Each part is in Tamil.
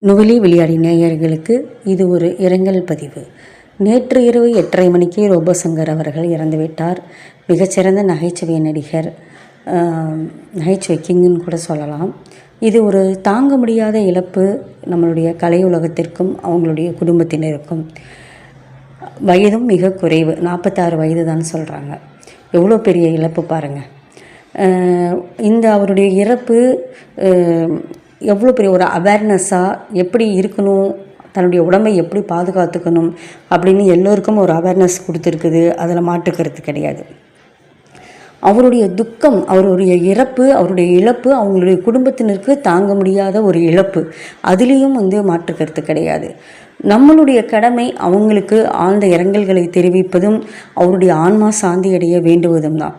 நுவலி விளையாடி நேயர்களுக்கு இது ஒரு இரங்கல் பதிவு. நேற்று இரவு 8:30 மணிக்கு ரோபோசங்கர் அவர்கள் இறந்துவிட்டார். மிகச்சிறந்த நகைச்சுவை நடிகர், நகைச்சுவை கிங்குன்னு கூட சொல்லலாம். இது ஒரு தாங்க முடியாத இழப்பு நம்மளுடைய கலை உலகத்திற்கும் அவங்களுடைய குடும்பத்தினருக்கும். வயதும் மிக குறைவு, 46 வயது தான் சொல்கிறாங்க. எவ்வளோ பெரிய இழப்பு பாருங்கள். இந்த அவருடைய இறப்பு எவ்வளோ பெரிய ஒரு அவேர்னஸாக எப்படி இருக்கணும், தன்னுடைய உடம்பை எப்படி பாதுகாத்துக்கணும் அப்படின்னு எல்லோருக்கும் ஒரு அவேர்னஸ் கொடுத்துருக்குது. அதில் மாற்றுக்கிறது கிடையாது. அவருடைய துக்கம், அவருடைய இறப்பு, அவருடைய இழப்பு அவங்களுடைய குடும்பத்தினருக்கு தாங்க முடியாத ஒரு இழப்பு. அதுலேயும் மாற்றுக்கிறது கிடையாது. நம்மளுடைய கடமை அவங்களுக்கு ஆழ்ந்த இரங்கல்களை தெரிவிப்பதும் அவருடைய ஆன்மா சாந்தி அடைய வேண்டுவதும் தான்.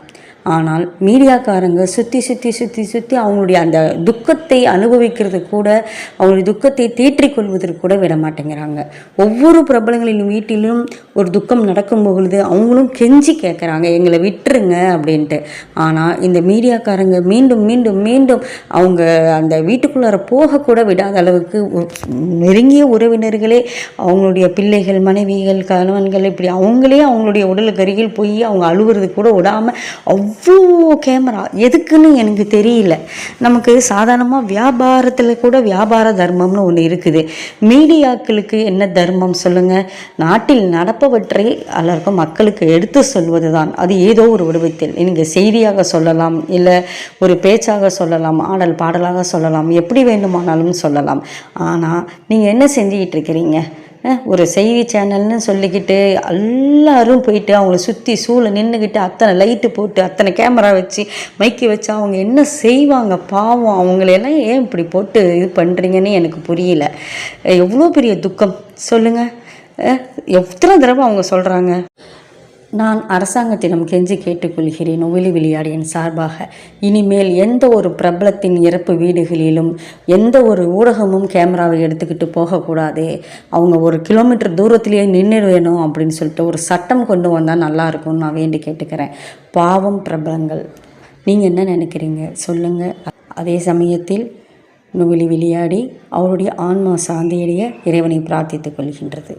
ஆனால் மீடியாக்காரங்க சுற்றி அவங்களுடைய அந்த துக்கத்தை அனுபவிக்கிறது கூட, அவங்களுடைய துக்கத்தை தேற்றிக்கொள்வதற்கு கூட விட மாட்டேங்கிறாங்க. ஒவ்வொரு பிரபலங்களின் வீட்டிலும் ஒரு துக்கம் நடக்கும் பொழுது அவங்களும் கெஞ்சி கேட்குறாங்க, எங்களை விட்டுருங்க அப்படின்ட்டு. ஆனால் இந்த மீடியாக்காரங்க மீண்டும் மீண்டும் மீண்டும் அவங்க அந்த வீட்டுக்குள்ளார போகக்கூட விடாத அளவுக்கு நெருங்கிய உறவினர்களே, அவங்களுடைய பிள்ளைகள், மனைவிகள், கணவன்கள், இப்படி அவங்களே அவங்களுடைய உடலுக்கு அருகில் போய் அவங்க அழுவுறது கூட விடாமல் அவ்வளோ கேமரா எதுக்குன்னு எனக்கு தெரியல. நமக்கு சாதாரணமாக வியாபாரத்தில் கூட வியாபார தர்மம்னு ஒன்று இருக்குது. மீடியாக்களுக்கு என்ன தர்மம் சொல்லுங்கள்? நாட்டில் நடப்பவற்றை எல்லாருக்கும் மக்களுக்கு எடுத்து சொல்வது தான். அது ஏதோ ஒரு வடிவத்தில் நீங்கள் செய்தியாக சொல்லலாம், இல்லை ஒரு பேச்சாக சொல்லலாம், ஆடல் பாடலாக சொல்லலாம், எப்படி வேண்டுமானாலும் சொல்லலாம். ஆனால் நீங்கள் என்ன செஞ்சுக்கிட்டு இருக்கிறீங்க? ஒரு செய்தி சேனல்னு சொல்லிக்கிட்டு எல்லாரும் போயிட்டு அவங்கள சுற்றி சூழ நின்றுக்கிட்டு அத்தனை லைட்டு போட்டு அத்தனை கேமரா வச்சு மைக்கி வச்சு அவங்க என்ன செய்வாங்க? பாவம், அவங்களெல்லாம் ஏன் இப்படி போட்டு இது பண்ணுறீங்கன்னு எனக்கு புரியல. எவ்வளோ பெரிய துக்கம் சொல்லுங்கள். எத்தனை தடவை அவங்க சொல்கிறாங்க. நான் அரசாங்கத்திடம் கெஞ்சி கேட்டுக்கொள்கிறேன், நுவலி விளையாடியின் சார்பாக, இனிமேல் எந்த ஒரு பிரபலத்தின் இறப்பு வீடுகளிலும் எந்த ஒரு ஊடகமும் கேமராவை எடுத்துக்கிட்டு போகக்கூடாது. அவங்க 1 கிலோமீட்டர் தூரத்திலேயே நின்று வேணும் அப்படின்னு சொல்லிட்டு ஒரு சட்டம் கொண்டு வந்தால் நல்லாயிருக்கும்னு நான் வேண்டி கேட்டுக்கிறேன். பாவம் பிரபலங்கள். நீங்கள் என்ன நினைக்கிறீங்க சொல்லுங்கள். அதே சமயத்தில் நுவலி விளையாடி அவருடைய ஆன்மா சாந்தியடைய இறைவனை பிரார்த்தித்துக் கொள்கின்றது.